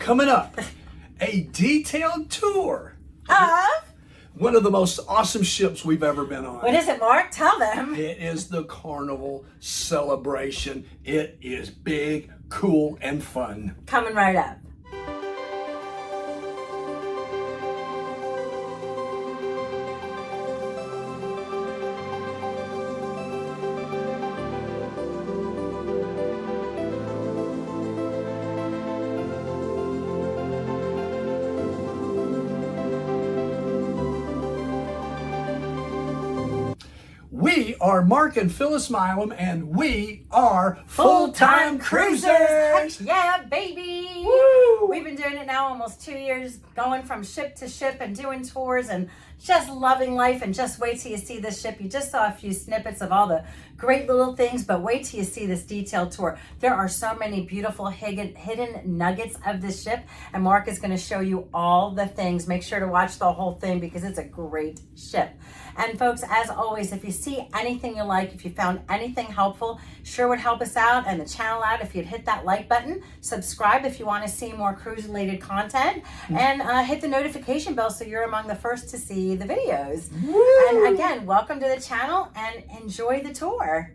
Coming up, a detailed tour Of? one of the most awesome ships we've ever been on. What is it, Mark? Tell them. It is the Carnival Celebration. It is big, cool, and fun. Coming right up. We are Mark and Phyllis Milam, and we are Full-time cruisers. Heck yeah, baby. Woo! We've been doing it now almost 2 years, going from ship to ship and doing tours and just loving life. And just wait till you see this ship. You just saw a few snippets of all the great little things, but wait till you see this detailed tour. There are so many beautiful hidden nuggets of this ship, and Mark is going to show you all the things. Make sure to watch the whole thing because it's a great ship. And folks, as always, if you see anything you like, if you found anything helpful, sure would help us out and the channel out if you'd hit that like button, subscribe if you want to see more cruise related content, and hit the notification bell so you're among the first to see the videos. Woo! And again, welcome to the channel and enjoy the tour.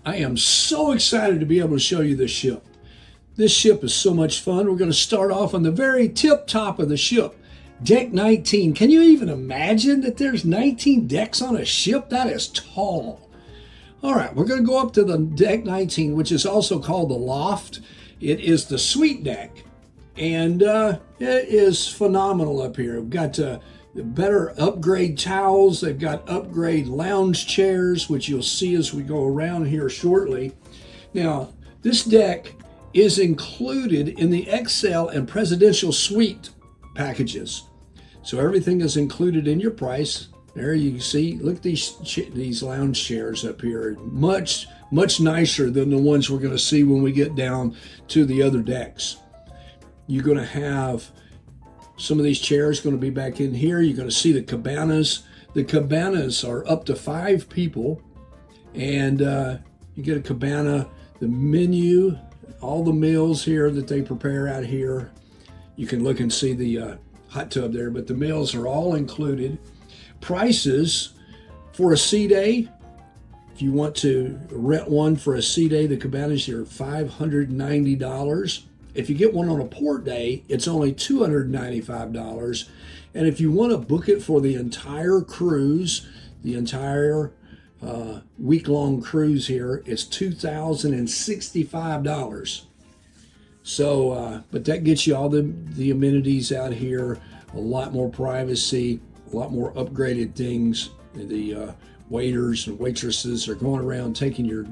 I am so excited to be able to show you this ship. This ship is so much fun. We're going to start off on the very tip top of the ship, deck 19. Can you even imagine that there's 19 decks on a ship? That is tall. All right, we're going to go up to the deck 19, which is also called the Loft. It is the suite deck, and it is phenomenal up here. We've got better upgrade towels. They've got upgrade lounge chairs, which you'll see as we go around here shortly. Now, this deck is included in the XL and Presidential Suite packages. So everything is included in your price. There you can see, look at these lounge chairs up here. Much nicer than the ones we're going to see when we get down to the other decks. You're going to have some of these chairs going to be back in here. You're going to see the cabanas. The cabanas are up to 5 people. And you get a cabana, the menu, all the meals here that they prepare out here. You can look and see the hot tub there, but the meals are all included. Prices for a sea day, if you want to rent one for a sea day, the cabanas are $590. If you get one on a port day, it's only $295. And if you want to book it for the entire cruise, the entire week-long cruise here, it's $2,065. So, but that gets you all the amenities out here, a lot more privacy, a lot more upgraded things. The waiters and waitresses are going around taking your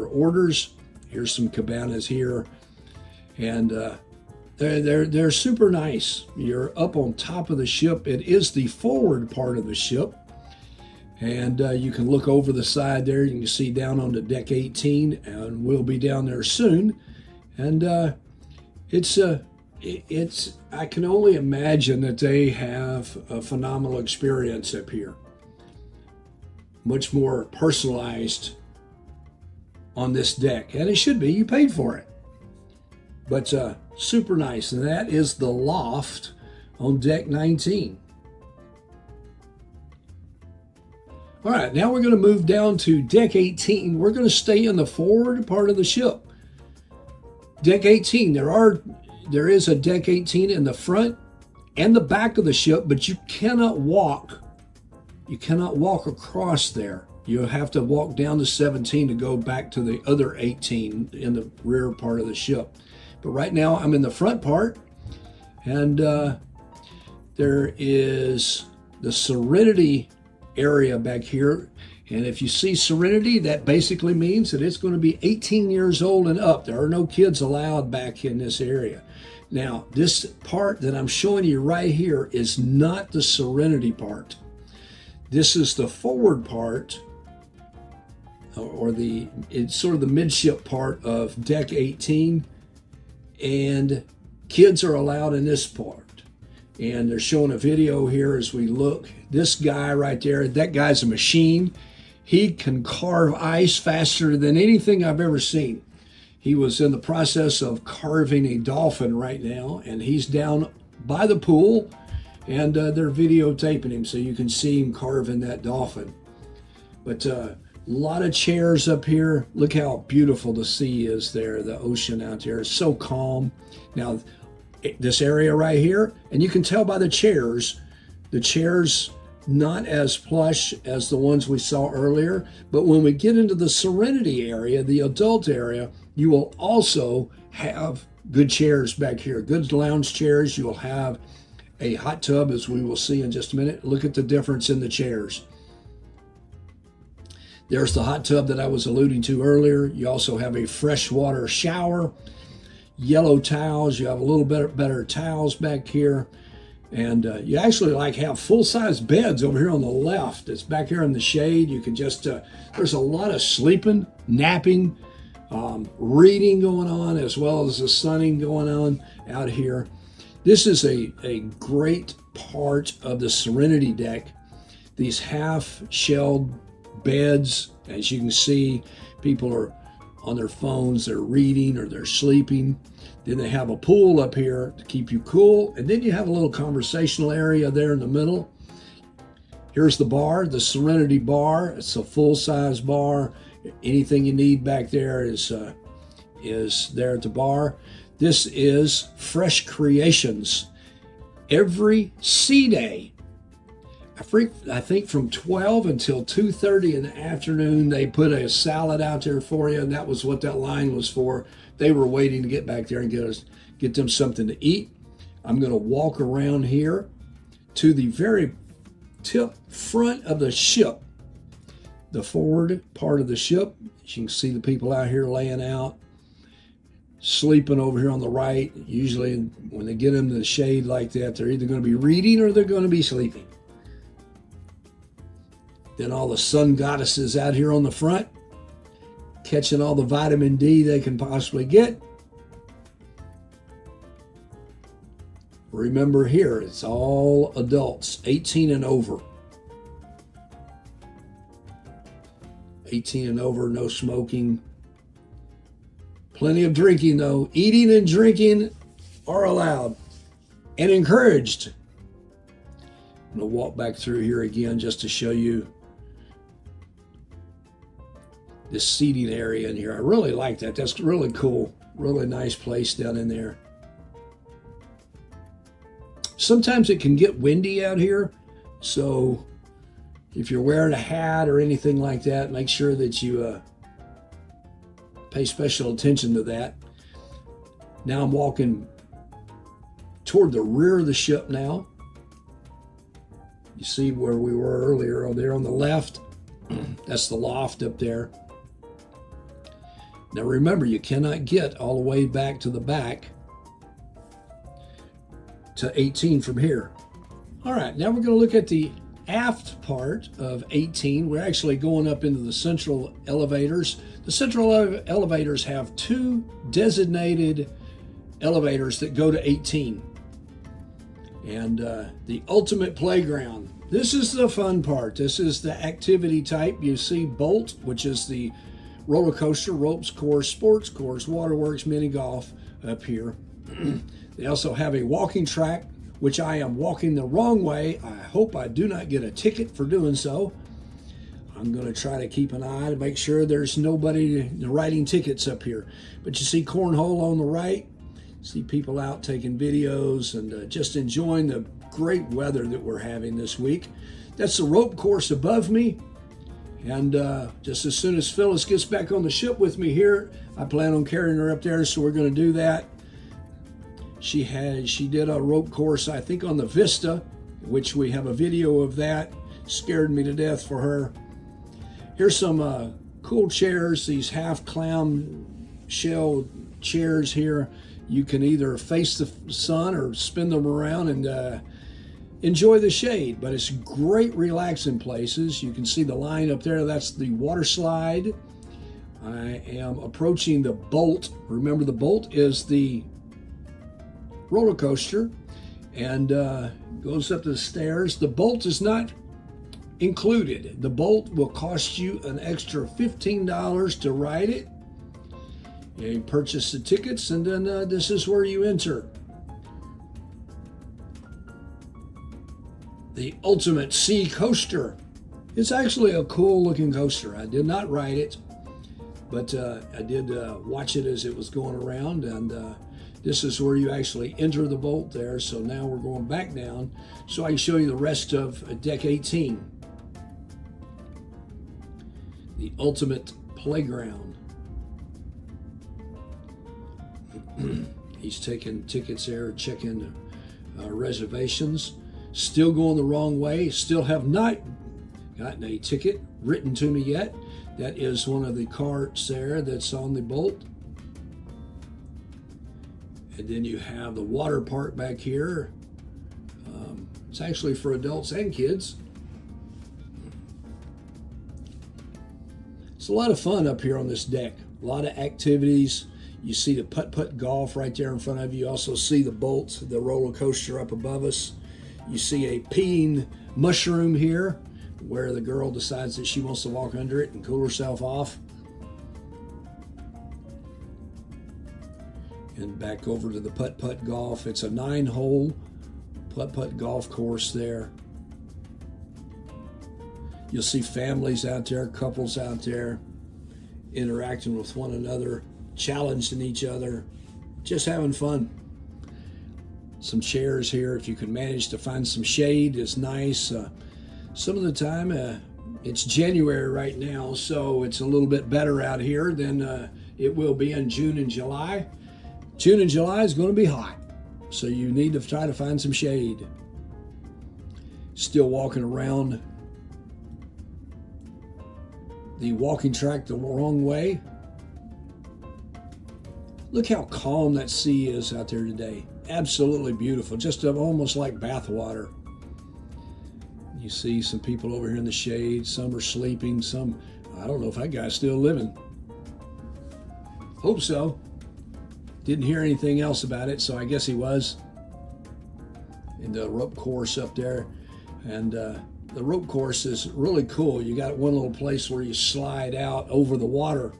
orders. Here's some cabanas here. And they're super nice. You're up on top of the ship. It is the forward part of the ship, and you can look over the side there. You can see down on the deck 18, and we'll be down there soon. And it's I can only imagine that they have a phenomenal experience up here. Much more personalized on this deck, and it should be. You paid for it. But super nice, and that is the Loft on deck 19. All right, now we're going to move down to deck 18. We're going to stay in the forward part of the ship. Deck 18, there is a deck 18 in the front and the back of the ship, but you cannot walk. You cannot walk across there. You have to walk down to 17 to go back to the other 18 in the rear part of the ship. But right now I'm in the front part, and there is the Serenity area back here. And if you see Serenity, that basically means that it's going to be 18 years old and up. There are no kids allowed back in this area. Now, this part that I'm showing you right here is not the Serenity part. This is the forward part, or it's sort of the midship part of deck 18. And kids are allowed in this part. And they're showing a video here as we look. This guy right there, that guy's a machine. He can carve ice faster than anything I've ever seen. He was in the process of carving a dolphin right now, and he's down by the pool, and they're videotaping him so you can see him carving that dolphin. But a lot of chairs up here. Look how beautiful the sea is there. The ocean out there is so calm. Now, this area right here, and you can tell by the chairs not as plush as the ones we saw earlier, but when we get into the Serenity area, the adult area, you will also have good chairs back here, good lounge chairs. You will have a hot tub, as we will see in just a minute. Look at the difference in the chairs. There's the hot tub that I was alluding to earlier. You also have a freshwater shower, yellow towels. You have a little bit better towels back here. And you actually have full-size beds over here on the left. It's back here in the shade. You can just, there's a lot of sleeping, napping, reading going on, as well as the sunning going on out here. This is a great part of the Serenity deck. These half-shelled beds, as you can see, people are on their phones, they're reading or they're sleeping. Then they have a pool up here to keep you cool. And then you have a little conversational area there in the middle. Here's the bar, the Serenity bar. It's a full-size bar. Anything you need back there is there at the bar. This is Fresh Creations. Every sea day, I think from 12 until 2:30 in the afternoon, they put a salad out there for you, and that was what that line was for. They were waiting to get back there and get them something to eat. I'm going to walk around here to the very tip front of the ship, the forward part of the ship. As you can see the people out here laying out, sleeping over here on the right. Usually when they get into the shade like that, they're either going to be reading or they're going to be sleeping. Then all the sun goddesses out here on the front, catching all the vitamin D they can possibly get. Remember here, it's all adults, 18 and over. 18 and over, no smoking. Plenty of drinking though. Eating and drinking are allowed and encouraged. I'm going to walk back through here again just to show you this seating area in here. I really like that. That's really cool. Really nice place down in there. Sometimes it can get windy out here, so if you're wearing a hat or anything like that, make sure that you pay special attention to that. Now I'm walking toward the rear of the ship now. You see where we were earlier over there on the left. That's the loft up there. Now remember, you cannot get all the way back to the back to 18 from here. All right, now we're going to look at the aft part of 18. We're actually going up into the central elevators. The central elevators have two designated elevators that go to 18. And the ultimate playground. This is the fun part. This is the activity type. You see Bolt, which is the roller coaster, ropes course, sports course, waterworks, mini golf up here. They also have a walking track, which I am walking the wrong way. I hope I do not get a ticket for doing so. I'm going to try to keep an eye to make sure there's nobody writing tickets up here. But you see cornhole on the right. See people out taking videos and just enjoying the great weather that we're having this week. That's the rope course above me. And just as soon as Phyllis gets back on the ship with me here, I plan on carrying her up there, so we're going to do that. She did a rope course, I think, on the Vista, which we have a video of that. Scared me to death for her. Here's some cool chairs, these half clam shell chairs here. You can either face the sun or spin them around and enjoy the shade, but it's great relaxing places. You can see the line up there. That's the water slide. I am approaching the Bolt. Remember, the Bolt is the roller coaster, and goes up the stairs. The bolt is not included. The bolt will cost you an extra $15 to ride it. You purchase the tickets, and then this is where you enter. The Ultimate Sea Coaster. It's actually a cool looking coaster. I did not ride it, but I did watch it as it was going around, and this is where you actually enter the bolt there. So now we're going back down so I can show you the rest of deck 18. The Ultimate Playground. He's taking tickets there, checking reservations. Still going the wrong way. Still have not gotten a ticket written to me yet. That is one of the carts there that's on the bolt. And then you have the water park back here. It's actually for adults and kids. It's a lot of fun up here on this deck. A lot of activities. You see the putt-putt golf right there in front of you. You also see the bolt, the roller coaster up above us. You see a peeing mushroom here where the girl decides that she wants to walk under it and cool herself off. And back over to the putt-putt golf. It's a 9-hole putt-putt golf course there. You'll see families out there, couples out there, interacting with one another, challenging each other, just having fun. Some chairs here, if you can manage to find some shade, is nice. Some of the time, it's January right now, so it's a little bit better out here than it will be in June and July. June and July is going to be hot, so you need to try to find some shade. Still walking around the walking track the wrong way. Look how calm that sea is out there today. Absolutely beautiful, just almost like bath water. You see some people over here in the shade. Some are sleeping. Some, I don't know if that guy's still living. Hope so. Didn't hear anything else about it, so I guess he was. And the rope course up there. And the rope course is really cool. You got one little place where you slide out over the water.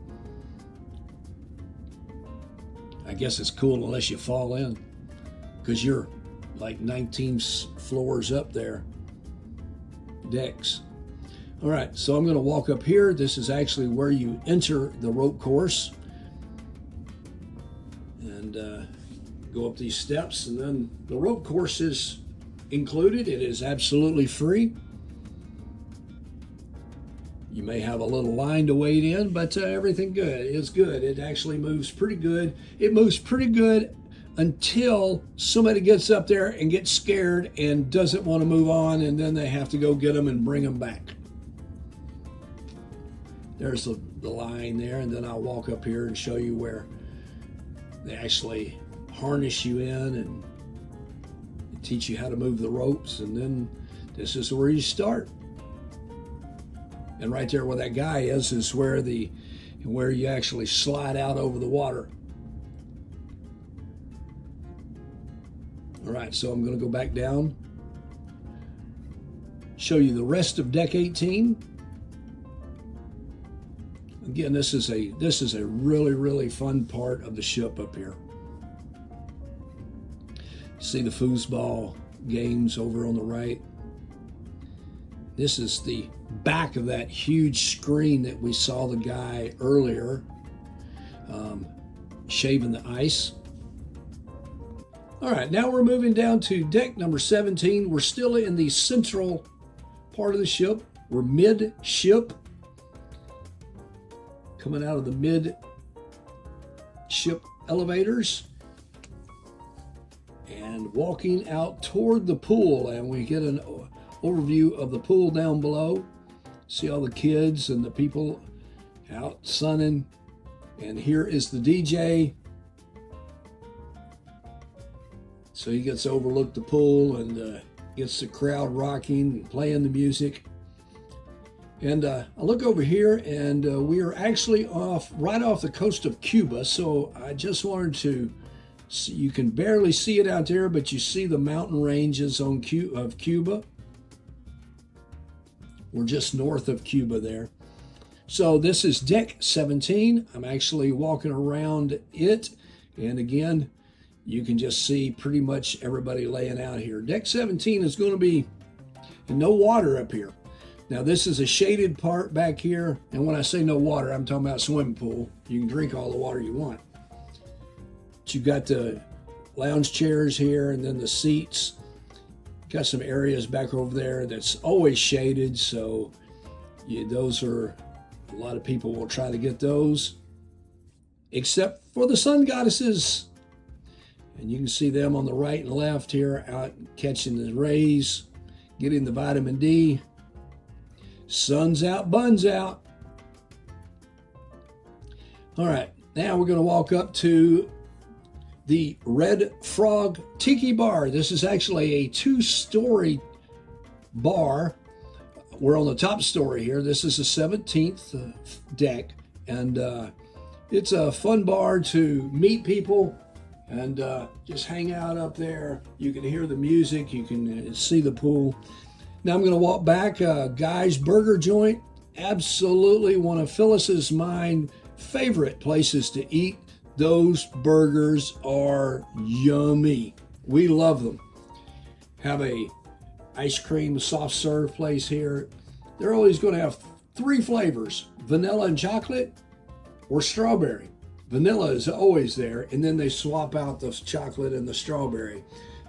I guess it's cool unless you fall in, because you're like 19 floors up there. Decks. All right, so I'm going to walk up here. This is actually where you enter the rope course. And go up these steps, and then the rope course is included. It is absolutely free. You may have a little line to wait in, but everything good. It's good. It actually moves pretty good. It moves pretty good until somebody gets up there and gets scared and doesn't want to move on, and then they have to go get them and bring them back. There's the line there, and then I'll walk up here and show you where they actually harness you in and teach you how to move the ropes, and then this is where you start. And right there where that guy is where you actually slide out over the water. All right, so I'm going to go back down, show you the rest of deck 18. Again, this is a really, really fun part of the ship up here. See the foosball games over on the right. This is the back of that huge screen that we saw the guy earlier shaving the ice. All right, now we're moving down to deck number 17. We're still in the central part of the ship. We're mid-ship, coming out of the mid-ship elevators and walking out toward the pool, and we get an overview of the pool down below. See all the kids and the people out sunning, and here is the DJ. So he gets to overlook the pool and gets the crowd rocking and playing the music. And I look over here, and we are actually right off the coast of Cuba. So I just wanted to So you can barely see it out there, but you see the mountain ranges of Cuba. We're just north of Cuba there. So this is deck 17. I'm actually walking around it. And again, you can just see pretty much everybody laying out here. Deck 17 is going to be no water up here. Now this is a shaded part back here. And when I say no water, I'm talking about swimming pool. You can drink all the water you want. But you've got the lounge chairs here and then the seats. Got some areas back over there that's always shaded. So those are, a lot of people will try to get those. Except for the sun goddesses. And you can see them on the right and left here out catching the rays, getting the vitamin D. Sun's out, buns out. All right, now we're going to walk up to the Red Frog Tiki Bar. This is actually a 2-story bar. We're on the top story here. This is the 17th deck, and it's a fun bar to meet people and just hang out up there. You can hear the music, you can see the pool. Now I'm going to walk back. Guy's Burger Joint, absolutely one of Phyllis's favorite places to eat. Those burgers are yummy. We love them. Have a ice cream soft serve place here. They're always going to have 3 flavors, vanilla and chocolate or strawberry. Vanilla is always there, and then they swap out the chocolate and the strawberry.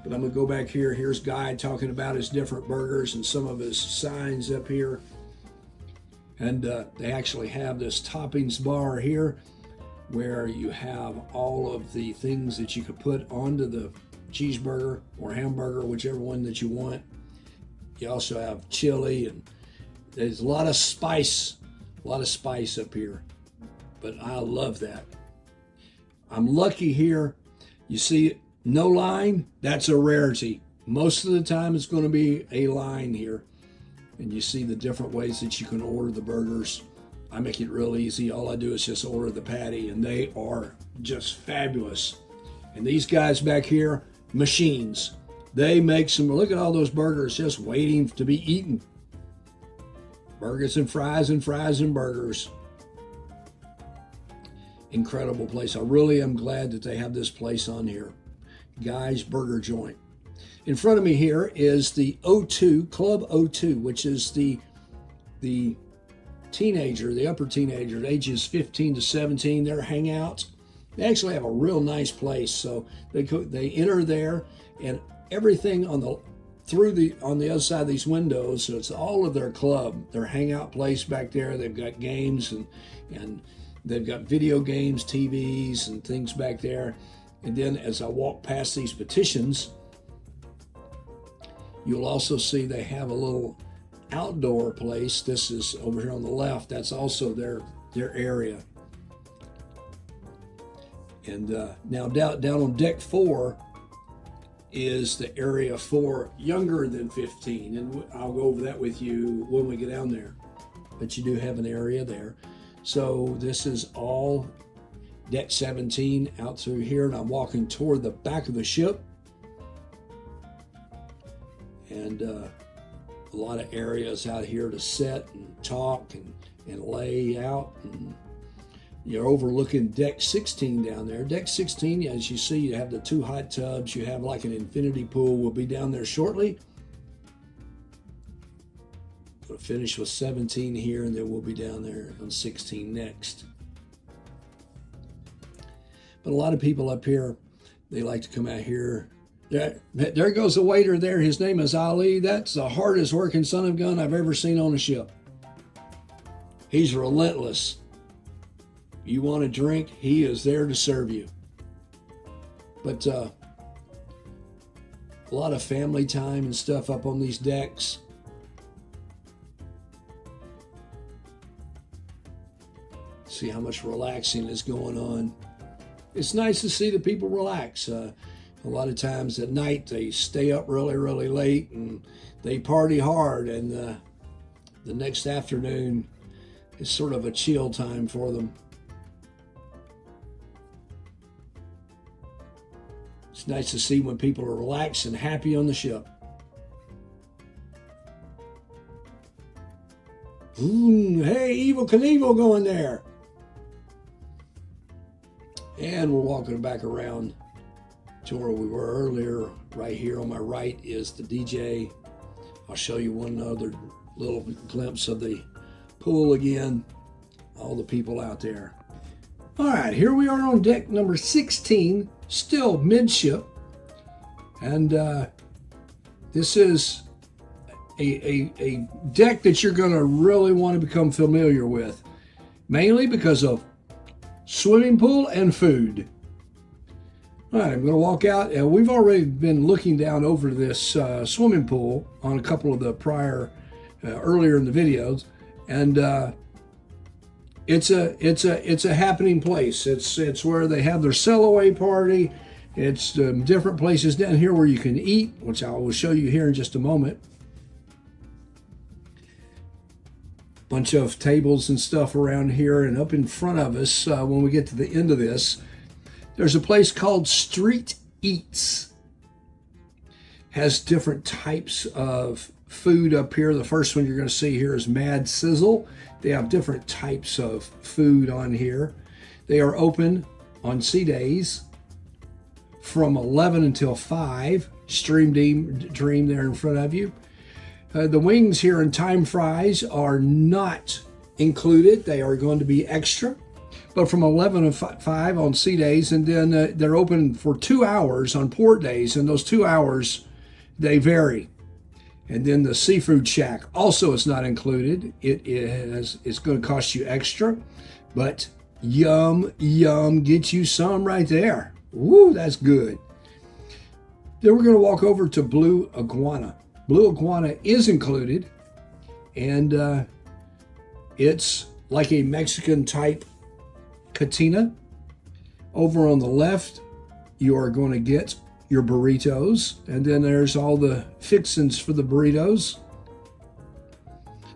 But I'm going to go back here. Here's Guy talking about his different burgers and some of his signs up here. And they actually have this toppings bar here where you have all of the things that you could put onto the cheeseburger or hamburger, whichever one that you want. You also have chili, and there's a lot of spice up here. But I love that. I'm lucky here. You see, no line, that's a rarity. Most of the time it's going to be a line here. And you see the different ways that you can order the burgers. I make it real easy. All I do is just order the patty, and they are just fabulous. And these guys back here, machines. They make some, look at all those burgers just waiting to be eaten. Burgers and fries and fries and burgers. Incredible place. I really am glad that they have this place on here. Guy's Burger Joint. In front of me here is the O2, Club O2, which is the teenager, the upper teenager, ages 15 to 17, their hangouts. They actually have a real nice place. So they enter there, and everything on the other side of these windows, so it's all of their club, their hangout place back there. They've got games and they've got video games, TVs, and things back there. And then as I walk past these petitions, you'll also see they have a little outdoor place. This is over here on the left. That's also their area. And now down on deck 4 is the area for younger than 15. And I'll go over that with you when we get down there. But you do have an area there. So this is all deck 17 out through here. And I'm walking toward the back of the ship. And a lot of areas out here to sit and talk and lay out. And you're overlooking deck 16 down there. Deck 16, as you see, you have the 2 hot tubs. You have like an infinity pool. We'll be down there shortly. We'll finish with 17 here, and then we'll be down there on 16 next. But a lot of people up here, they like to come out here. There goes the waiter there. His name is Ali. That's the hardest working son of a gun I've ever seen on a ship. He's relentless. You want a drink, he is there to serve you. But a lot of family time and stuff up on these decks. See how much relaxing is going on. It's nice to see the people relax. A lot of times at night they stay up really, really late and they party hard, and the next afternoon is sort of a chill time for them. It's nice to see when people are relaxed and happy on the ship. Hey, Evel Knievel going there. And we're walking back around to where we were earlier. Right here on my right is the DJ. I'll show you one other little glimpse of the pool again. All the people out there. All right, here we are on deck number 16, still midship. And this is a deck that you're going to really want to become familiar with, mainly because of swimming pool and food. All right, I'm going to walk out, and we've already been looking down over this swimming pool on a couple of the prior, earlier in the videos, and it's a happening place. It's where they have their sail-away party. It's different places down here where you can eat, which I will show you here in just a moment. Bunch of tables and stuff around here, and up in front of us, when we get to the end of this, there's a place called Street Eats. Has different types of food up here. The first one you're going to see here is Mad Sizzle. They have different types of food on here. They are open on sea days from 11 until 5. Stream Dream there in front of you. The wings here and time fries are not included. They are going to be extra. But from 11 to 5 on sea days, and then they're open for 2 hours on port days, and those 2 hours, they vary. And then the seafood shack also is not included. It's going to cost you extra, but yum, get you some right there. Woo, that's good. Then we're going to walk over to Blue Iguana. Blue Iguana is included, and it's like a Mexican type cantina. Over on the left, you are going to get your burritos, and then there's all the fixings for the burritos.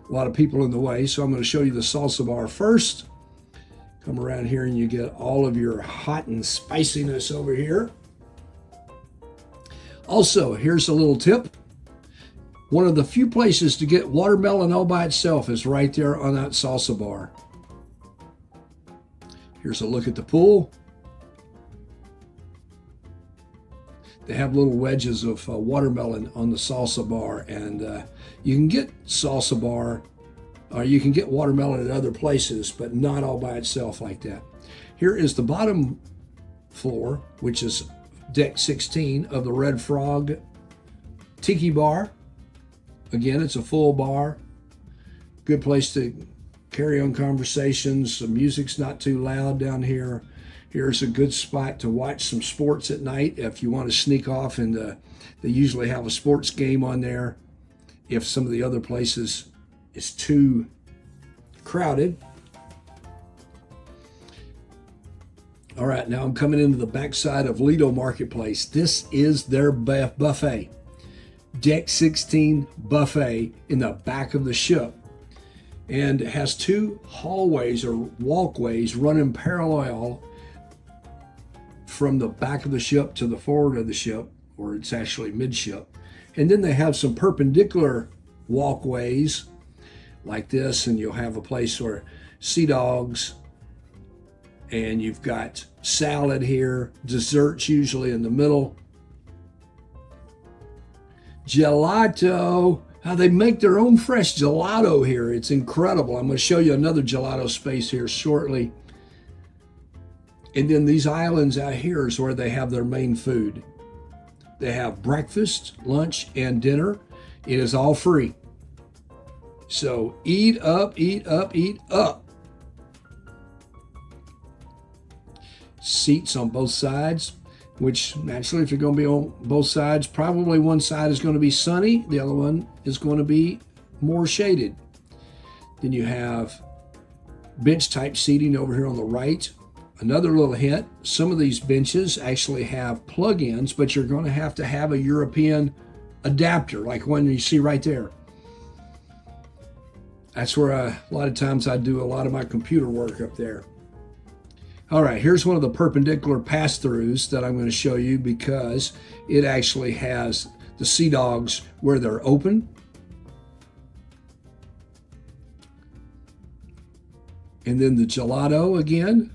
A lot of people in the way, so I'm going to show you the salsa bar first. Come around here and you get all of your hot and spiciness over here. Also, here's a little tip. One of the few places to get watermelon all by itself is right there on that salsa bar. Here's a look at the pool. They have little wedges of watermelon on the salsa bar, and you can get salsa bar, or you can get watermelon at other places, but not all by itself like that. Here is the bottom floor, which is deck 16 of the Red Frog Tiki Bar. Again, it's a full bar. Good place to carry on conversations. The music's not too loud down here. Here's a good spot to watch some sports at night if you want to sneak off, and they usually have a sports game on there if some of the other places is too crowded. All right, now I'm coming into the backside of Lido Marketplace. This is their buffet. Deck 16 buffet in the back of the ship. And it has 2 hallways or walkways running parallel from the back of the ship to the forward of the ship, or it's actually midship. And then they have some perpendicular walkways like this, and you'll have a place where sea dogs, and you've got salad here, desserts usually in the middle. Gelato. How they make their own fresh gelato here. It's incredible. I'm going to show you another gelato space here shortly. And then these islands out here is where they have their main food. They have breakfast, lunch, and dinner. It is all free. So eat up, eat up, eat up. Seats on both sides, which naturally, if you're going to be on both sides, probably one side is going to be sunny, the other one is going to be more shaded. Then you have bench type seating over here on the right. Another little hint, some of these benches actually have plug-ins, but you're going to have a European adapter, like one you see right there. That's where a lot of times I do a lot of my computer work up there. All right, here's one of the perpendicular pass-throughs that I'm going to show you because it actually has the Sea Dogs where they're open. And then the gelato again.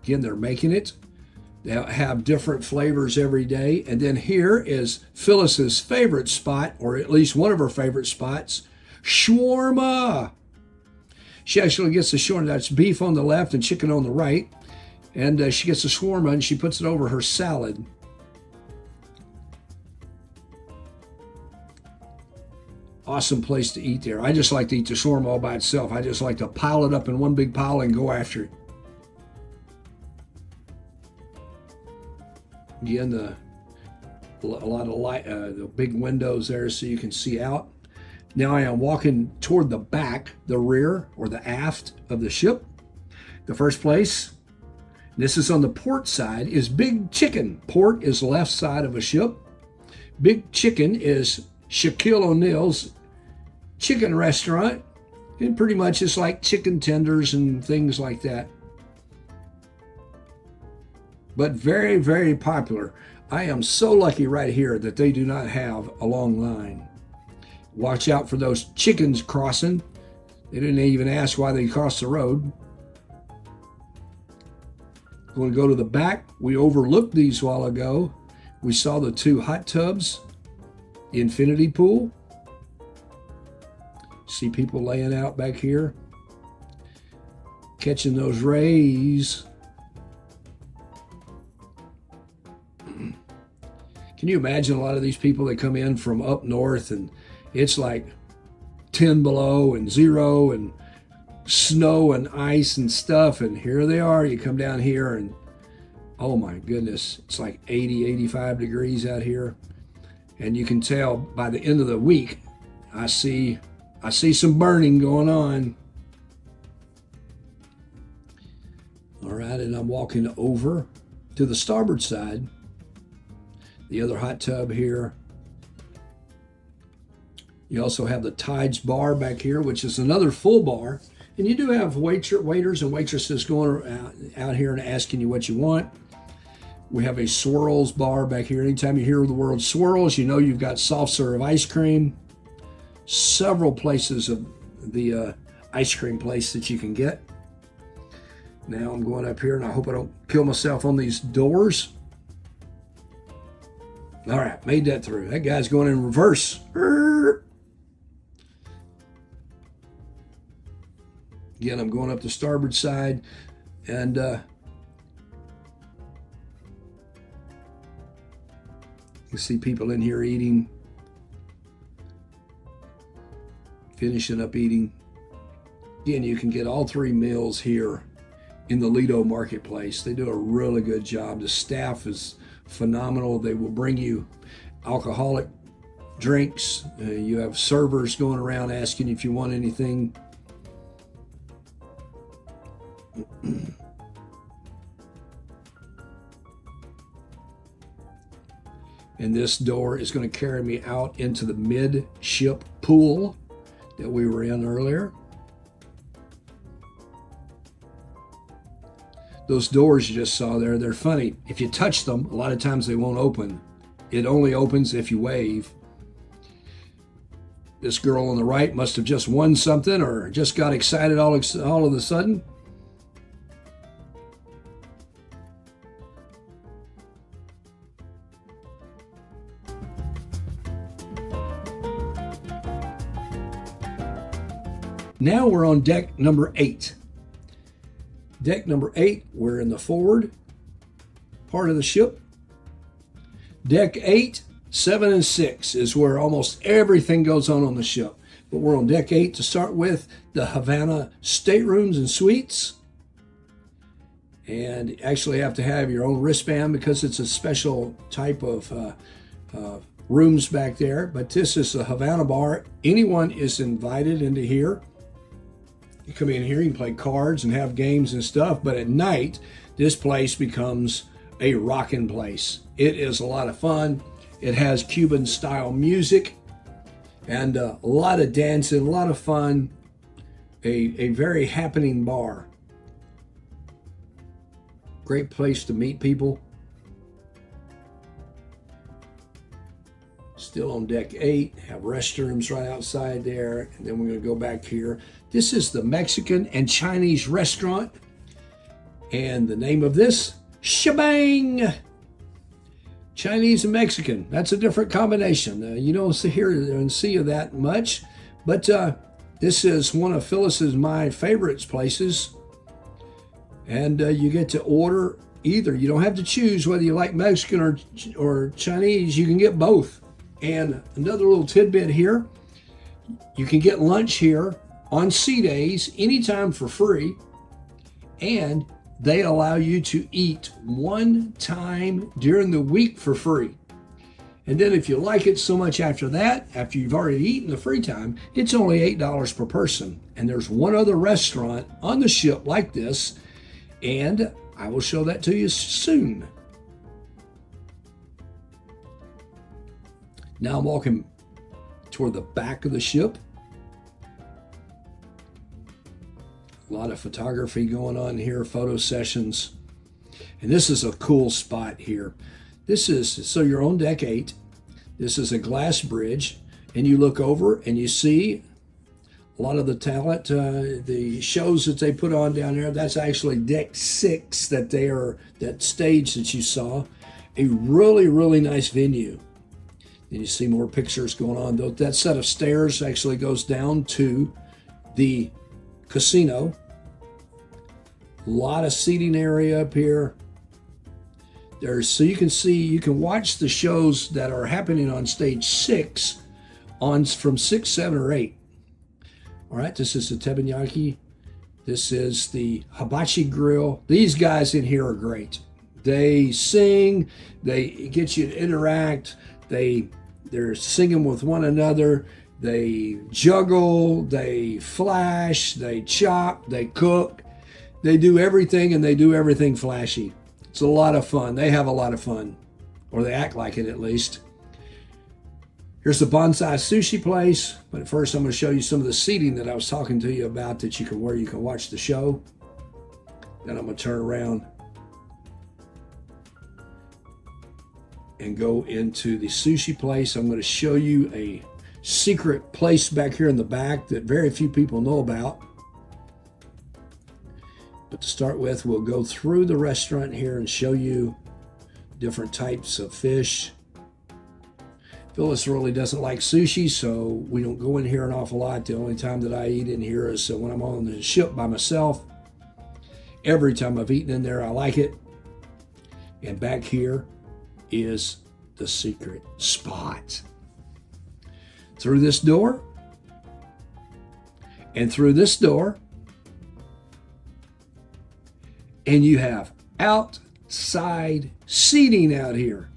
Again, they're making it. They have different flavors every day. And then here is Phyllis's favorite spot, or at least one of her favorite spots, shawarma. She actually gets the shawarma. That's beef on the left and chicken on the right. And she gets the shawarma and she puts it over her salad. Awesome place to eat there. I just like to eat the shawarma all by itself. I just like to pile it up in one big pile and go after it. Again, a lot of light, the big windows there so you can see out. Now I am walking toward the back, the rear, or the aft of the ship. The first place, this is on the port side, is Big Chicken. Port is left side of a ship. Big Chicken is Shaquille O'Neal's chicken restaurant. And pretty much it's like chicken tenders and things like that. But very, very popular. I am so lucky right here that they do not have a long line. Watch out for those chickens crossing. They didn't even ask why they crossed the road. Going to go to the back. We overlooked these a while ago. We saw the two hot tubs, the infinity pool. See people laying out back here, catching those rays. Can you imagine a lot of these people that come in from up north and it's like 10 below and 0 and snow and ice and stuff, and here they are. You come down here and oh my goodness, it's like 80, 85 degrees out here. And you can tell by the end of the week, I see some burning going on. All right, and I'm walking over to the starboard side. The other hot tub here. You also have the Tides bar back here, which is another full bar. And you do have waiters and waitresses going out here and asking you what you want. We have a swirls bar back here. Anytime you hear the word swirls, you know you've got soft serve ice cream. Several places of the ice cream place that you can get. Now I'm going up here and I hope I don't kill myself on these doors. All right, made that through. That guy's going in reverse. Again, I'm going up the starboard side, and you see people in here eating, finishing up eating. Again, you can get all three meals here in the Lido Marketplace. They do a really good job. The staff is phenomenal. They will bring you alcoholic drinks. You have servers going around asking if you want anything. And this door is going to carry me out into the midship pool that we were in earlier. Those doors you just saw there, they're funny. If you touch them, a lot of times they won't open. It only opens if you wave. This girl on the right must have just won something or just got excited all of a sudden. Now we're on deck number 8. Deck number 8, we're in the forward part of the ship. Deck 8, 7, and 6 is where almost everything goes on the ship. But we're on deck 8 to start with, the Havana staterooms and suites. And you actually have to have your own wristband because it's a special type of rooms back there. But this is the Havana bar. Anyone is invited into here. You come in here, you can play cards and have games and stuff, but at night, this place becomes a rockin' place. It is a lot of fun. It has Cuban-style music and a lot of dancing, a lot of fun, a very happening bar. Great place to meet people. Still on deck 8, have restrooms right outside there. And then we're going to go back here. This is the Mexican and Chinese restaurant. And the name of this, Shebang! Chinese and Mexican. That's a different combination. You don't hear and see of that much. But this is one of Phyllis's my favorites places. And you get to order either. You don't have to choose whether you like Mexican or Chinese. You can get both. And another little tidbit here, you can get lunch here on sea days anytime for free, and they allow you to eat one time during the week for free. And then if you like it so much after that, after you've already eaten the free time, it's only $8 per person. And there's one other restaurant on the ship like this, and I will show that to you soon. Now I'm walking toward the back of the ship. A lot of photography going on here, photo sessions. And this is a cool spot here. So you're on deck 8. This is a glass bridge, and you look over and you see a lot of the talent, the shows that they put on down there. That's actually deck 6 that stage that you saw. A really, really nice venue. And you see more pictures going on. That set of stairs actually goes down to the casino. A lot of seating area up here. So you can watch the shows that are happening on stage 6 from 6, 7, or 8. All right, this is the teppanyaki. This is the hibachi grill. These guys in here are great. They sing, they get you to interact. They're singing with one another. They juggle, they flash, they chop, they cook. They do everything, and they do everything flashy. It's a lot of fun. They have a lot of fun, or they act like it at least. Here's the bonsai sushi place. But first, I'm going to show you some of the seating that I was talking to you about where you can watch the show. Then I'm going to turn around and go into the sushi place. I'm going to show you a secret place back here in the back that very few people know about. But to start with, we'll go through the restaurant here and show you different types of fish. Phyllis really doesn't like sushi, so we don't go in here an awful lot. The only time that I eat in here is when I'm on the ship by myself. Every time I've eaten in there, I like it. And back here is the secret spot. Through this door, and through this door, and you have outside seating out here.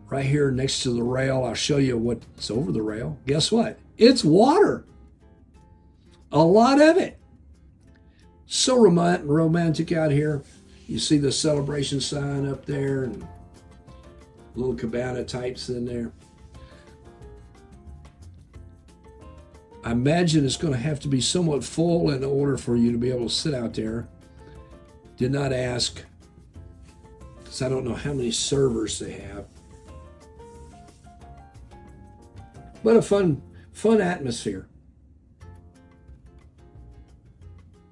Right here next to the rail, I'll show you what's over the rail. Guess what? It's water. A lot of it. So romantic out here. You see the celebration sign up there and little cabana types in there. I imagine it's going to have to be somewhat full in order for you to be able to sit out there. Did not ask, because I don't know how many servers they have. But a fun atmosphere.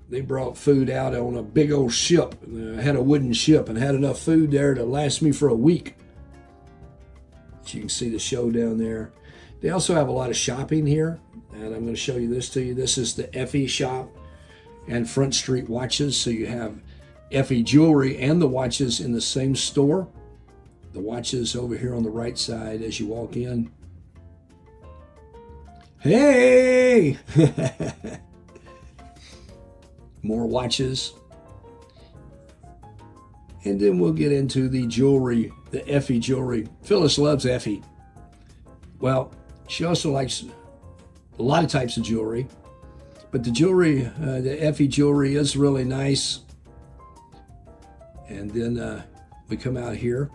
They brought food out on a big old ship. I had a wooden ship and had enough food there to last me for a week. So you can see the show down there. They also have a lot of shopping here, and I'm going to show you this to you. This is the Effie shop and Front Street watches. So you have Effie jewelry and the watches in the same store. The watches over here on the right side as you walk in. Hey! More watches. And then we'll get into the jewelry, the Effie jewelry. Phyllis loves Effie. Well, she also likes a lot of types of jewelry. But the jewelry, the Effie jewelry is really nice. And then we come out here.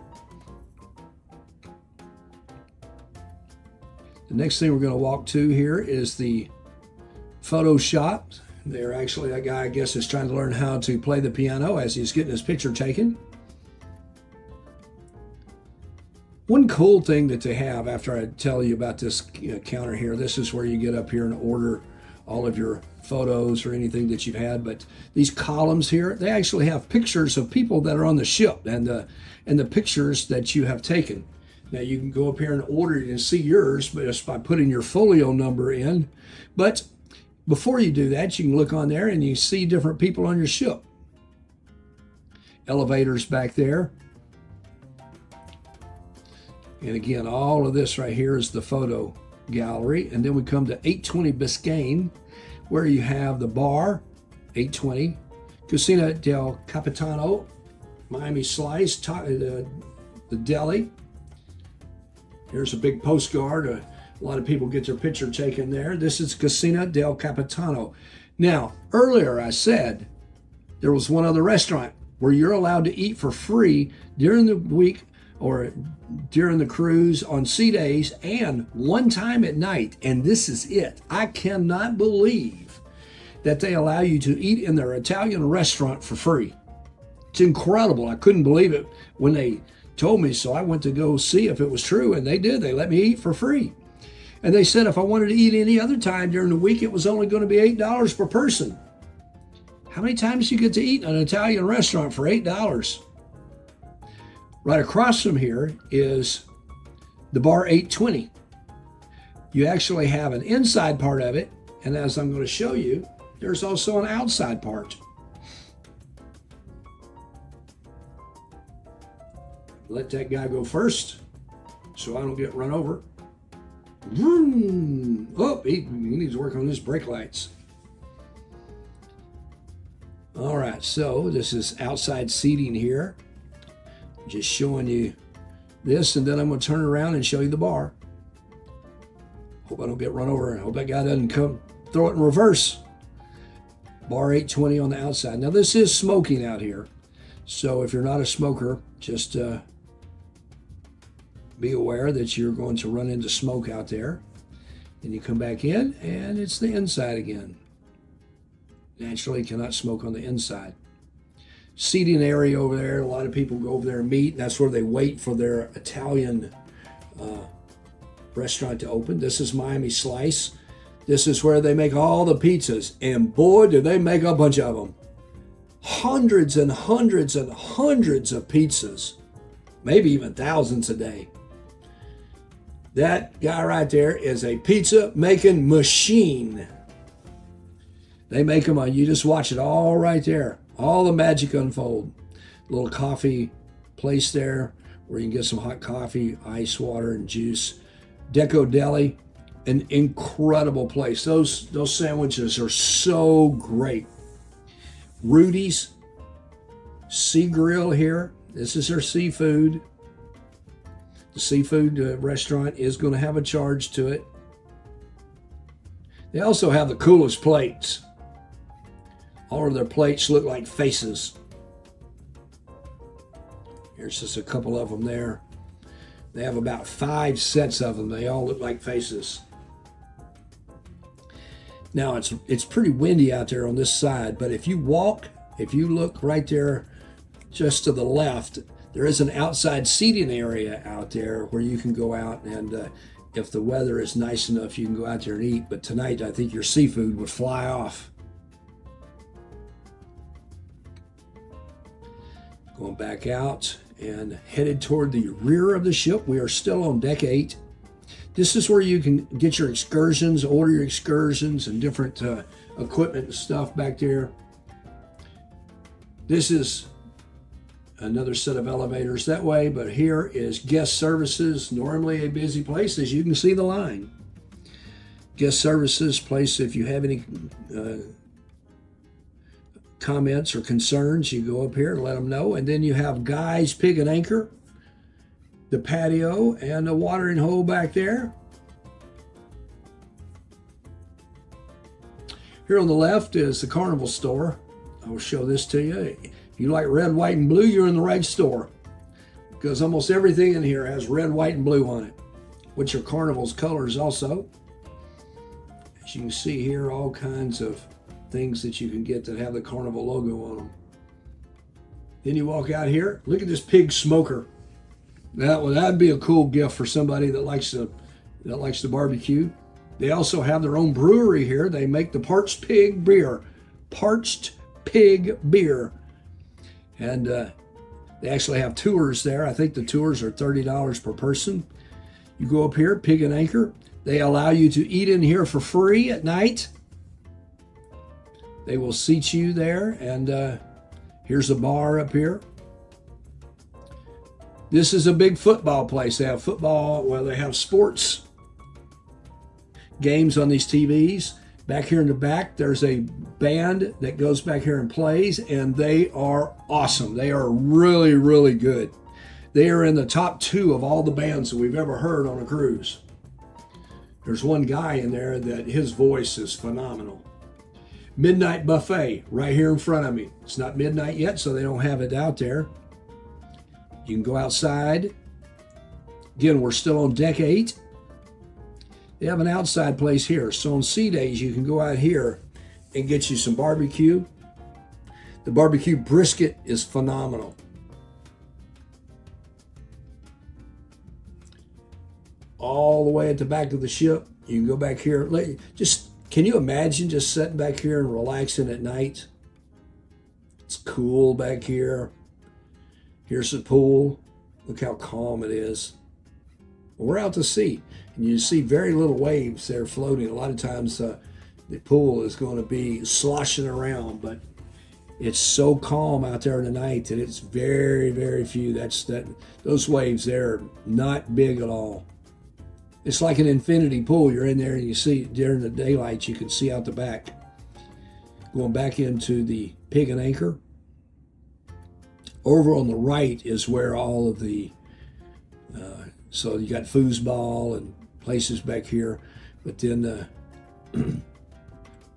The next thing we're going to walk to here is the photo shop. They're actually, that guy, I guess, is trying to learn how to play the piano as he's getting his picture taken. One cool thing that they have, after I tell you about this counter here, this is where you get up here and order all of your photos or anything that you've had. But these columns here, they actually have pictures of people that are on the ship and the pictures that you have taken. Now you can go up here and order it and see yours, but just by putting your folio number in. But before you do that, you can look on there and you see different people on your ship. Elevators back there. And again, all of this right here is the photo gallery. And then we come to 820 Biscayne, where you have the bar, 820, Cocina del Capitano, Miami Slice, the deli. Here's a big postcard. A lot of people get their picture taken there. This is Cocina del Capitano. Now, earlier I said there was one other restaurant where you're allowed to eat for free during the week or during the cruise on sea days and one time at night. And this is it. I cannot believe that they allow you to eat in their Italian restaurant for free. It's incredible. I couldn't believe it when they told me, so I went to go see if it was true, and they did. They let me eat for free. And they said if I wanted to eat any other time during the week, it was only going to be $8 per person. How many times do you get to eat in an Italian restaurant for $8? Right across from here is the bar 820. You actually have an inside part of it, and as I'm going to show you, there's also an outside part. Let that guy go first so I don't get run over. Vroom. Oh, he needs to work on his brake lights. All right, so this is outside seating here. Just showing you this, and then I'm going to turn around and show you the bar. Hope I don't get run over. I hope that guy doesn't come throw it in reverse. Bar 820 on the outside. Now this is smoking out here, so if you're not a smoker, just be aware that you're going to run into smoke out there. Then you come back in, and it's the inside again. Naturally, you cannot smoke on the inside. Seating area over there, a lot of people go over there and meet, and that's where they wait for their Italian restaurant to open. This is Miami Slice. This is where they make all the pizzas, and boy, do they make a bunch of them. Hundreds and hundreds and hundreds of pizzas, maybe even thousands a day. That guy right there is a pizza making machine. They make them on, you just watch it all right there. All the magic unfold. Little coffee place there where you can get some hot coffee, ice water, and juice. Deco Deli, an incredible place. Those sandwiches are so great. Rudy's Sea Grill here. This is their seafood. The seafood restaurant is going to have a charge to it. They also have the coolest plates. All of their plates look like faces. Here's just a couple of them there. They have about 5 sets of them. They all look like faces. Now it's pretty windy out there on this side, but if you look right there just to the left, there is an outside seating area out there where you can go out, and if the weather is nice enough, you can go out there and eat. But tonight, I think your seafood would fly off. Going back out and headed toward the rear of the ship. We are still on deck 8. This is where you can get your excursions, order your excursions and different equipment and stuff back there. This is another set of elevators that way, but here is guest services, normally a busy place, as you can see the line. Guest services place, if you have any comments or concerns, you go up here and let them know. And then you have Guy's Pig and Anchor, the patio, and the watering hole back there. Here on the left is the Carnival store. I will show this to you. If you like red, white, and blue, you're in the right store, because almost everything in here has red, white, and blue on it, which are Carnival's colors also. As you can see here, all kinds of things that you can get that have the Carnival logo on them. Then you walk out here. Look at this pig smoker. That'd be a cool gift for somebody that likes to barbecue. They also have their own brewery here. They make the parched pig beer. Parched pig beer. And they actually have tours there. I think the tours are $30 per person. You go up here, Pig and Anchor. They allow you to eat in here for free at night. They will seat you there. And here's a bar up here. This is a big football place. They have football, well, they have sports games on these TVs. Back here in the back, there's a band that goes back here and plays, and they are awesome. They are really, really good. They are in the top 2 of all the bands that we've ever heard on a cruise. There's one guy in there that his voice is phenomenal. Midnight buffet right here in front of me. It's not midnight yet, so they don't have it out there. You can go outside. Again, we're still on deck 8. They have an outside place here. So on sea days, you can go out here and get you some barbecue. The barbecue brisket is phenomenal. All the way at the back of the ship, you can go back here. Can you imagine just sitting back here and relaxing at night? It's cool back here. Here's the pool. Look how calm it is. We're out to sea, and you see very little waves there floating. A lot of times the pool is going to be sloshing around, but it's so calm out there in the night that it's very, very few. Those waves there are not big at all. It's like an infinity pool. You're in there and you see during the daylight, you can see out the back. Going back into the Pig and Anchor. Over on the right is where all of the, so you got foosball and places back here, but then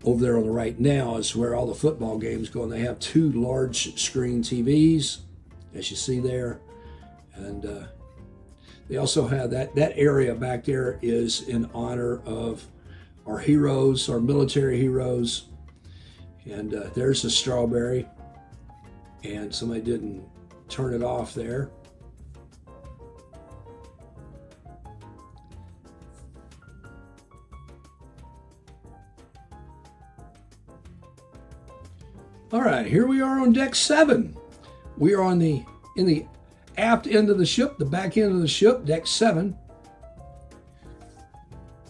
over there on the right now is where all the football games go, and they have 2 large screen TVs, as you see there, and they also have that area back there is in honor of our heroes, our military heroes, and there's a strawberry, and somebody didn't turn it off there. All right, here we are on deck 7. We are in the aft end of the ship, the back end of the ship, deck 7.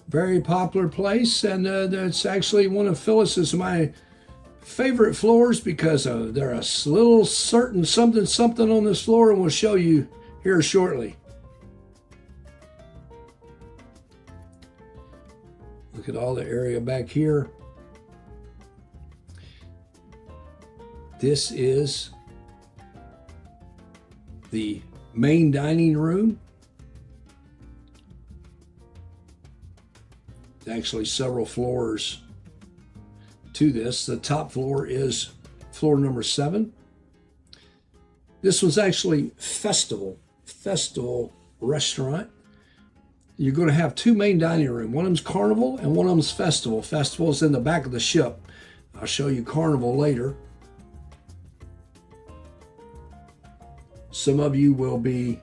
Very popular place, and that's actually one of Phyllis's my favorite floors because there's a little certain something on this floor, and we'll show you here shortly. Look at all the area back here. This is the main dining room. Actually, several floors to this. The top floor is floor number 7. This was actually Festival Restaurant. You're going to have 2 main dining rooms. One of them's Carnival and one of them's Festival. Festival is in the back of the ship. I'll show you Carnival later. Some of you will be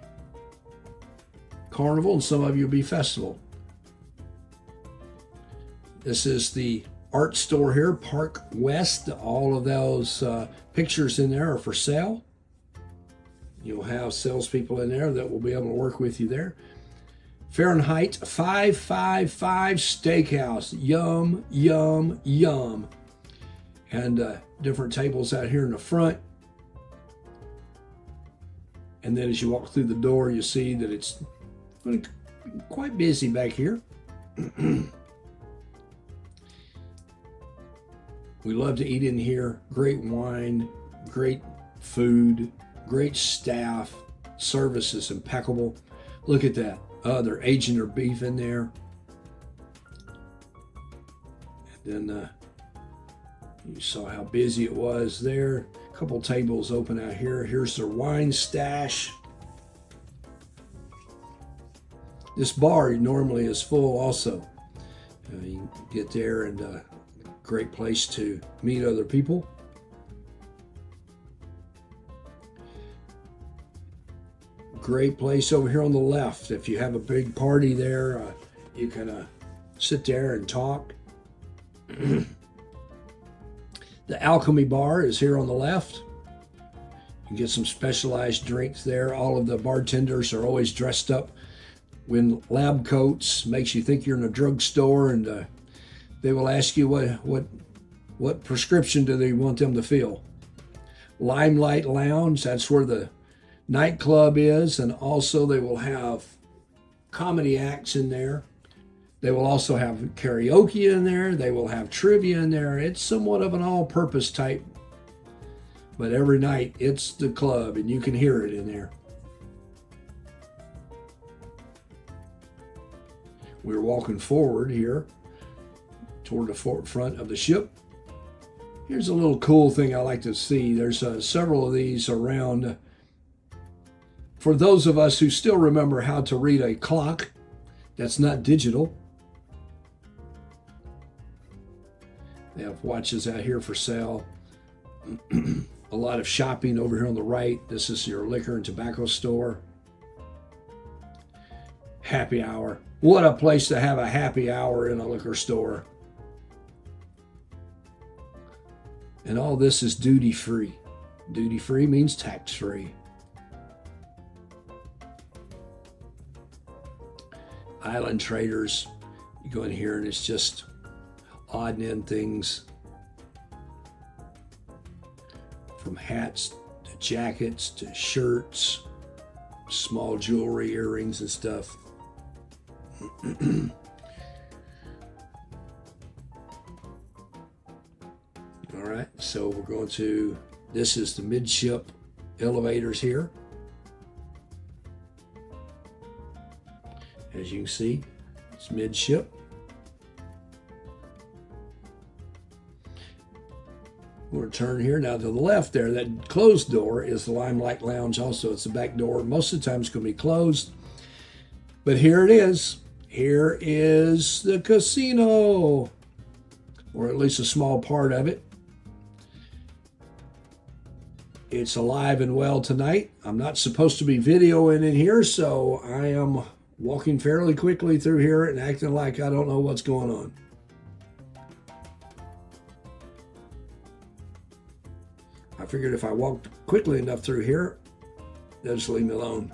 Carnival and some of you will be Festival. This is the art store here, Park West. All of those pictures in there are for sale. You'll have salespeople in there that will be able to work with you there. Fahrenheit 555 Steakhouse. Yum, yum, yum. And different tables out here in the front. And then as you walk through the door, you see that it's quite busy back here. We love to eat in here. Great wine, great food, great staff. Service is impeccable. Look at that. They're aging their beef in there. And then you saw how busy it was there. A couple tables open out here. Here's their wine stash. This bar normally is full also. You can get there and Great place to meet other people. Great place over here on the left. If you have a big party there, you can sit there and talk. The Alchemy Bar is here on the left. You can get some specialized drinks there. All of the bartenders are always dressed up in lab coats. Makes you think you're in a drugstore, and they will ask you what prescription do they want them to fill. Limelight Lounge, that's where the nightclub is, and also they will have comedy acts in there. They will also have karaoke in there. They will have trivia in there. It's somewhat of an all-purpose type, but every night it's the club, and you can hear it in there. We're walking forward here toward the front of the ship. Here's a little cool thing I like to see. There's several of these around. For those of us who still remember how to read a clock that's not digital, they have watches out here for sale. A lot of shopping over here on the right. This is your liquor and tobacco store. Happy hour. What a place to have a happy hour in a liquor store. And all this is duty free. Duty free means tax free. Island Traders, you go in here and it's just odd and end things, from hats to jackets to shirts, small jewelry, earrings and stuff. All right, so we're going to, this is the midship elevators here. As you can see, it's midship. We're going to turn here now to the left there. That closed door is the Limelight Lounge also. It's the back door. Most of the time it's going to be closed. But here it is. Here is the casino, or at least a small part of it. It's alive and well tonight. I'm not supposed to be videoing in here, so I am walking fairly quickly through here and acting like I don't know what's going on. I figured if I walked quickly enough through here, they'll just leave me alone.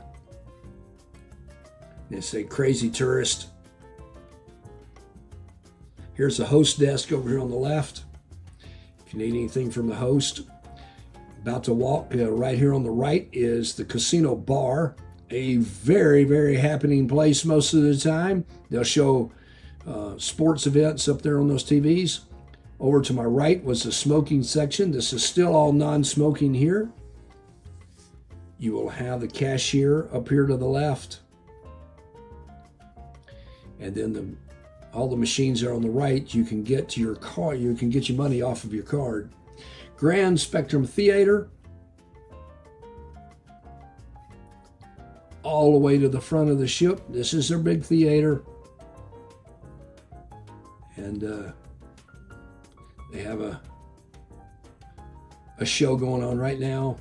They say crazy tourist. Here's the host desk over here on the left. If you need anything from the host. About to walk right here on the right is the casino bar. A very, very happening place most of the time. They'll show sports events up there on those TVs. Over to my right was the smoking section. This is still all non-smoking here. You will have the cashier up here to the left. And then all the machines are on the right. You can get to your car. You can get your money off of your card. Grand Spectrum Theater. All the way to the front of the ship. This is their big theater. And they have a show going on right now.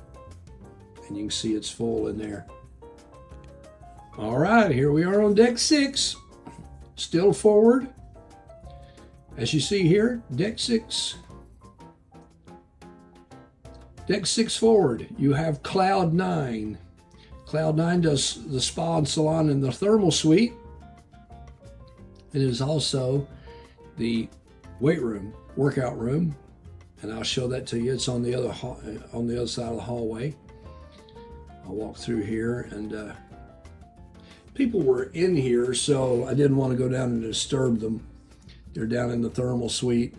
And you can see it's full in there. All right, here we are on deck 6. Still forward. As you see here, deck 6. Deck 6 forward, you have Cloud 9. Cloud 9 does the spa and salon and the thermal suite. It is also the weight room, workout room, and I'll show that to you. It's on the other side of the hallway. I'll walk through here, and people were in here, so I didn't want to go down and disturb them. They're down in the thermal suite.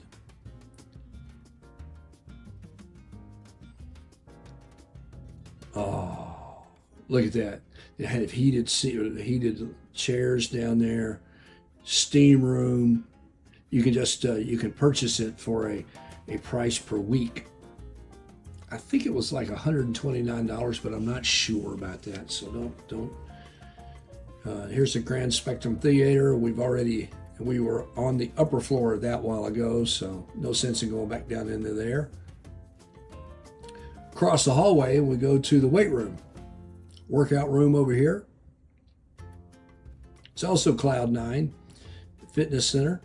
Oh, look at that. They have heated chairs down there, steam room. You can just you can purchase it for a price per week. I think it was like $129, but I'm not sure about that. So don't. Here's the Grand Spectrum Theater. We've already And we were on the upper floor of that while ago, so no sense in going back down into there. Across the hallway, we go to the weight room. Workout room over here. It's also Cloud9 Fitness Center.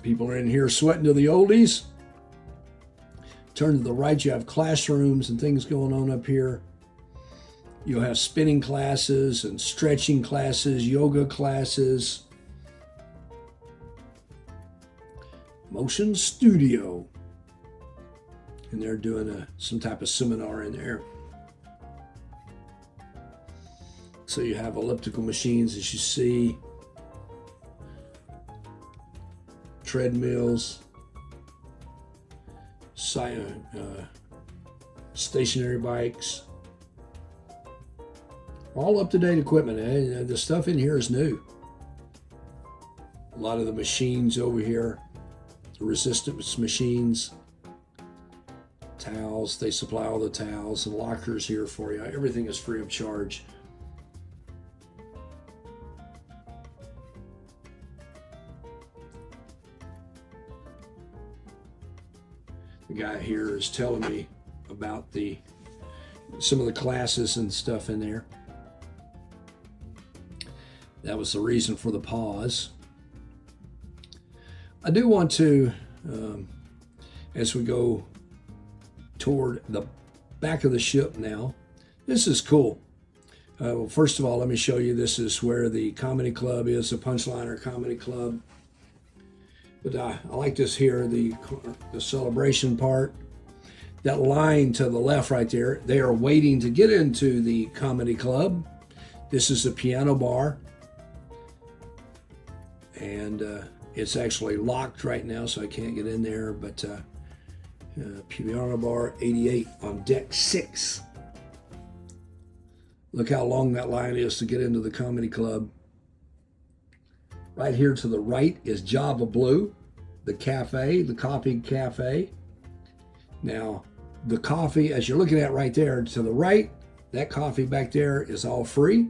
People are in here sweating to the oldies. Turn to the right, you have classrooms and things going on up here. You'll have spinning classes and stretching classes, yoga classes. Motion studio. And they're doing some type of seminar in there. So you have elliptical machines, as you see. Treadmills. Stationary bikes. All up-to-date equipment. Eh? The stuff in here is new. A lot of the machines over here, the resistance machines, towels, they supply all the towels and lockers here for you. Everything is free of charge. The guy here is telling me about some of the classes and stuff in there. That was the reason for the pause. I do want to, as we go toward the back of the ship now, this is cool. Well, first of all, let me show you, this is where the comedy club is, the Punchliner Comedy Club. But I like this here, the celebration part. That line to the left right there, they are waiting to get into the comedy club. This is the piano bar. And it's actually locked right now, so I can't get in there. But piano bar 88 on deck 6. Look how long that line is to get into the comedy club. Right here to the right is Java Blue, the cafe, the coffee cafe. Now, the coffee, as you're looking at right there to the right, that coffee back there is all free.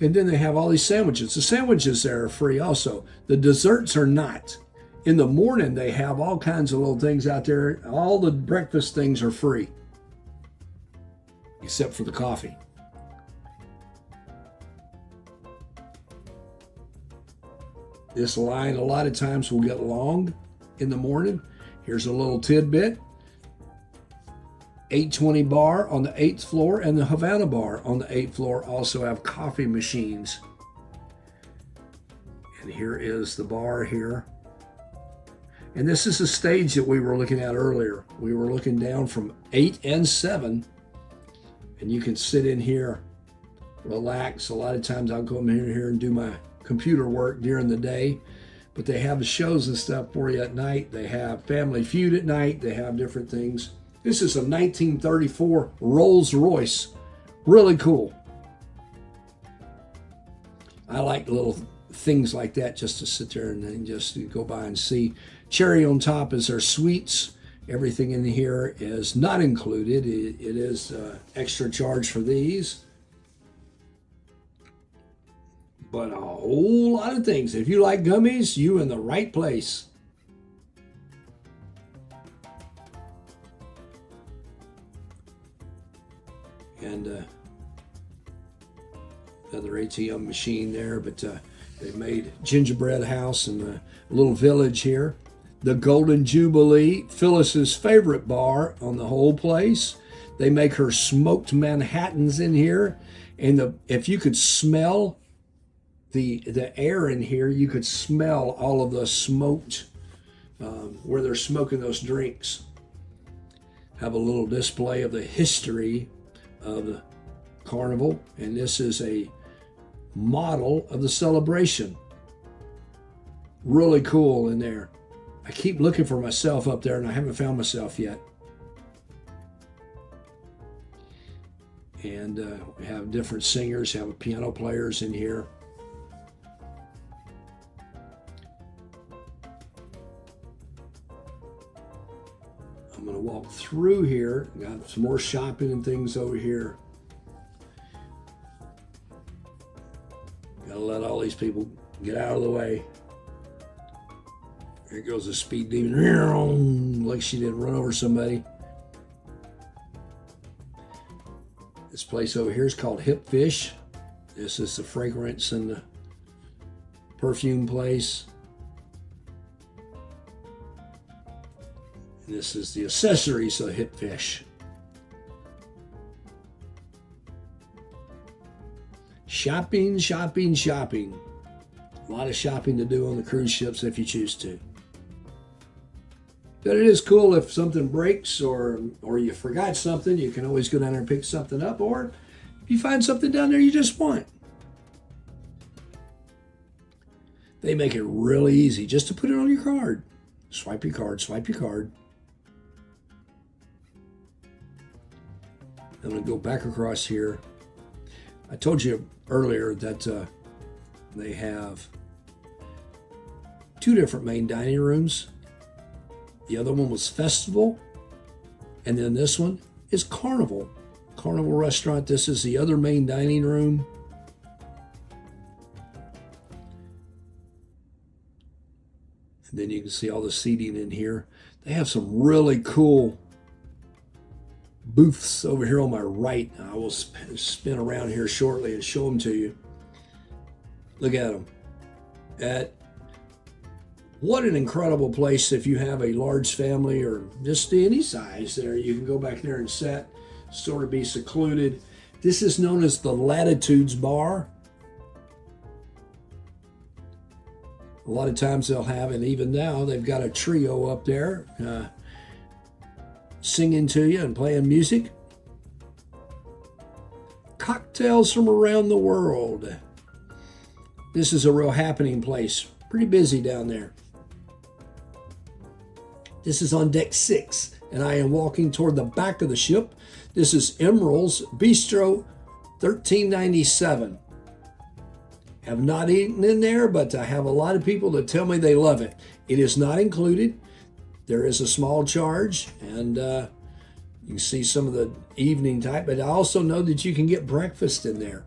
And then they have all these sandwiches. The sandwiches there are free also. The desserts are not. In the morning, they have all kinds of little things out there. All the breakfast things are free, except for the coffee. This line a lot of times will get long in the morning. Here's a little tidbit. 820 bar on the 8th floor and the Havana bar on the 8th floor also have coffee machines. And here is the bar here. And this is the stage that we were looking at earlier. We were looking down from 8 and 7. And you can sit in here, relax. A lot of times I'll come in here and do my computer work during the day. But they have the shows and stuff for you at night. They have Family Feud at night. They have different things. This is a 1934 Rolls Royce. Really cool. I like little things like that just to sit there and then just go by and see. Cherry on top is their sweets. Everything in here is not included. It is extra charge for these. But a whole lot of things. If you like gummies, you're in the right place. And another ATM machine there, but they made gingerbread house in the little village here. The Golden Jubilee, Phyllis's favorite bar on the whole place. They make her smoked Manhattans in here, and if you could smell the air in here, you could smell all of the smoked where they're smoking those drinks. Have a little display of the history of the carnival, and this is a model of the celebration. Really cool in there. I keep looking for myself up there and I haven't found myself yet. And we have different singers, have piano players in here. I'm going to walk through here. Got some more shopping and things over here. place, people. Get out of the way. Here goes a speed demon. Like she did run over somebody. This place over here is called Hip Fish. This is the fragrance and the perfume place. And this is the accessories of Hip Fish. Shopping, shopping, shopping. A lot of shopping to do on the cruise ships if you choose to. But it is cool if something breaks or you forgot something, you can always go down there and pick something up, or if you find something down there you just want. They make it really easy just to put it on your card. Swipe your card, swipe your card. I'm going to go back across here. I told you earlier that they have 2 different main dining rooms. The other one was Festival, and then this one is Carnival. Carnival Restaurant. This is the other main dining room. And then you can see all the seating in here. They have some really cool booths over here on my right. I will spin around here shortly and show them to you. Look at them. What an incredible place if you have a large family or just any size there. You can go back there and sit, sort of be secluded. This is known as the Latitudes Bar. A lot of times they'll have, and even now, they've got a trio up there singing to you and playing music. Cocktails from around the world. This is a real happening place. Pretty busy down there. This is on deck 6, and I am walking toward the back of the ship. This is Emerald's Bistro 1397. Have not eaten in there, but I have a lot of people that tell me they love it. It is not included. There is a small charge, and you can see some of the evening type, but I also know that you can get breakfast in there.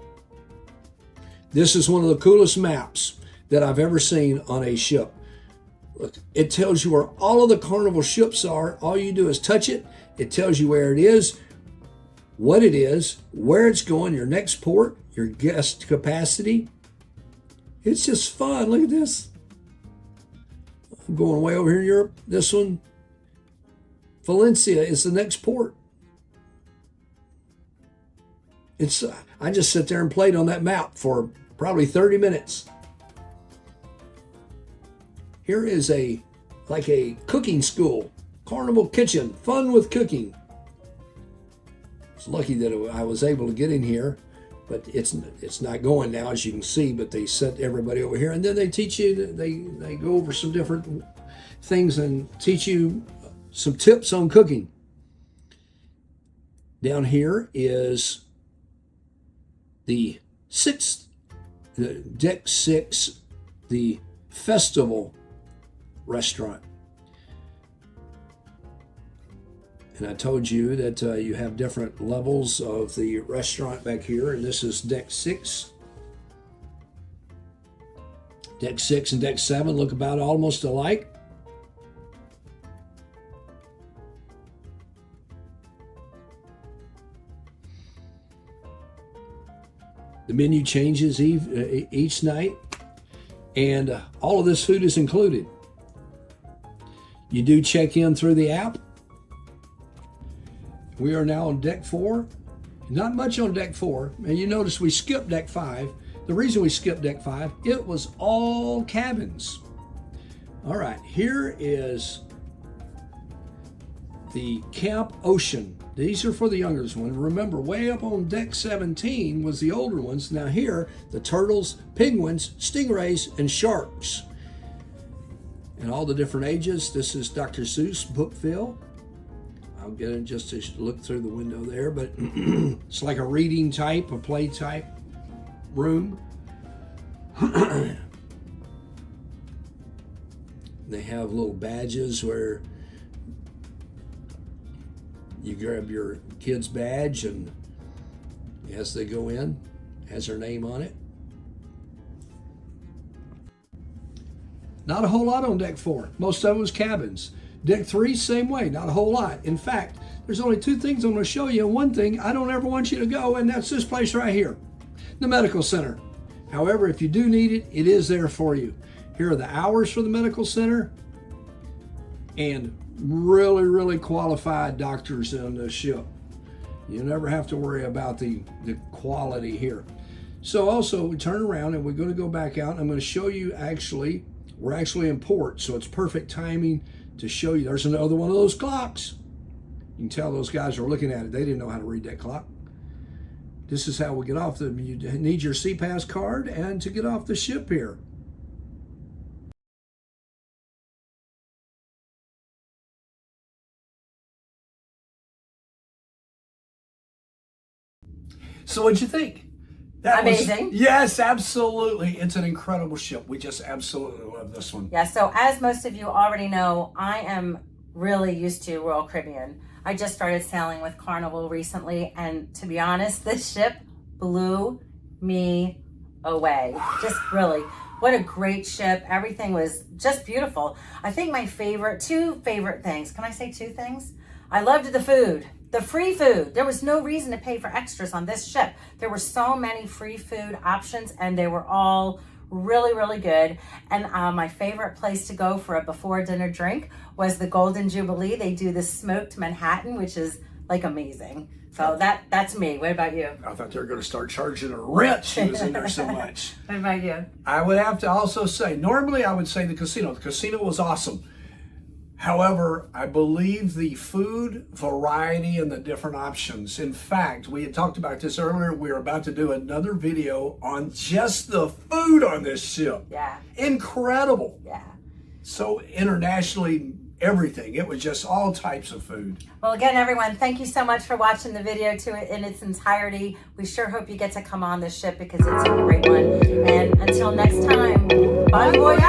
This is one of the coolest maps that I've ever seen on a ship. Look, it tells you where all of the Carnival ships are. All you do is touch it. It tells you where it is, what it is, where it's going, your next port, your guest capacity. It's just fun. Look at this. I'm going way over here in Europe. This one, Valencia, is the next port. I just sit there and played on that map for probably 30 minutes. Here is like a cooking school, Carnival Kitchen, fun with cooking. It's lucky that I was able to get in here, but it's not going now, as you can see. But they set everybody over here, and then they teach you. They go over some different things and teach you some tips on cooking. Down here is the deck 6, the Festival Restaurant. And I told you that you have different levels of the restaurant back here, and this is deck 6. Deck 6 and deck 7 look about almost alike. The menu changes each night, and all of this food is included. You do check in through the app. We are now on deck 4. Not much on deck 4. And you notice we skipped deck 5. The reason we skipped deck 5, it was all cabins. All right, here is the Camp Ocean. These are for the younger ones. Remember, way up on deck 17 was the older ones. Now here, the turtles, penguins, stingrays, and sharks. And all the different ages. This is Dr. Seuss book fill. I'll get it just to look through the window there, but it's like a reading type, a play type room. They have little badges where you grab your kid's badge, and as they go in, has their name on it. Not a whole lot on deck 4. Most of it was cabins. Deck 3, same way, not a whole lot. In fact, there's only 2 things I'm going to show you. One thing I don't ever want you to go, and that's this place right here, the medical center. However, if you do need it, it is there for you. Here are the hours for the medical center, and really, really qualified doctors on the ship. You never have to worry about the quality here. So also, we turn around and we're going to go back out. I'm going to show you we're actually in port, so it's perfect timing to show you. There's another one of those clocks. You can tell those guys are looking at it. They didn't know how to read that clock. This is how we get off. You need your CPAS card and to get off the ship here. So what'd you think? Amazing. Yes, absolutely. It's an incredible ship. We just absolutely love this one. Yeah, so as most of you already know, I am really used to Royal Caribbean. I just started sailing with Carnival recently, and to be honest, this ship blew me away. Just really, what a great ship. Everything was just beautiful. I think my two favorite things, can I say 2 things? I loved the food. The free food. There was no reason to pay for extras on this ship. There were so many free food options, and they were all really, really good. And my favorite place to go for a before dinner drink was the Golden Jubilee. They do the smoked Manhattan, which is like amazing. So that's me. What about you? I thought they were going to start charging her rent. She was in there so much. What about you? I would have to also say, normally I would say the casino. The casino was awesome. However, I believe the food variety and the different options. In fact, we had talked about this earlier. We're about to do another video on just the food on this ship. Yeah. Incredible. Yeah. So internationally, everything. It was just all types of food. Well, again, everyone, thank you so much for watching the video in its entirety. We sure hope you get to come on this ship because it's a great one. And until next time, bon voyage.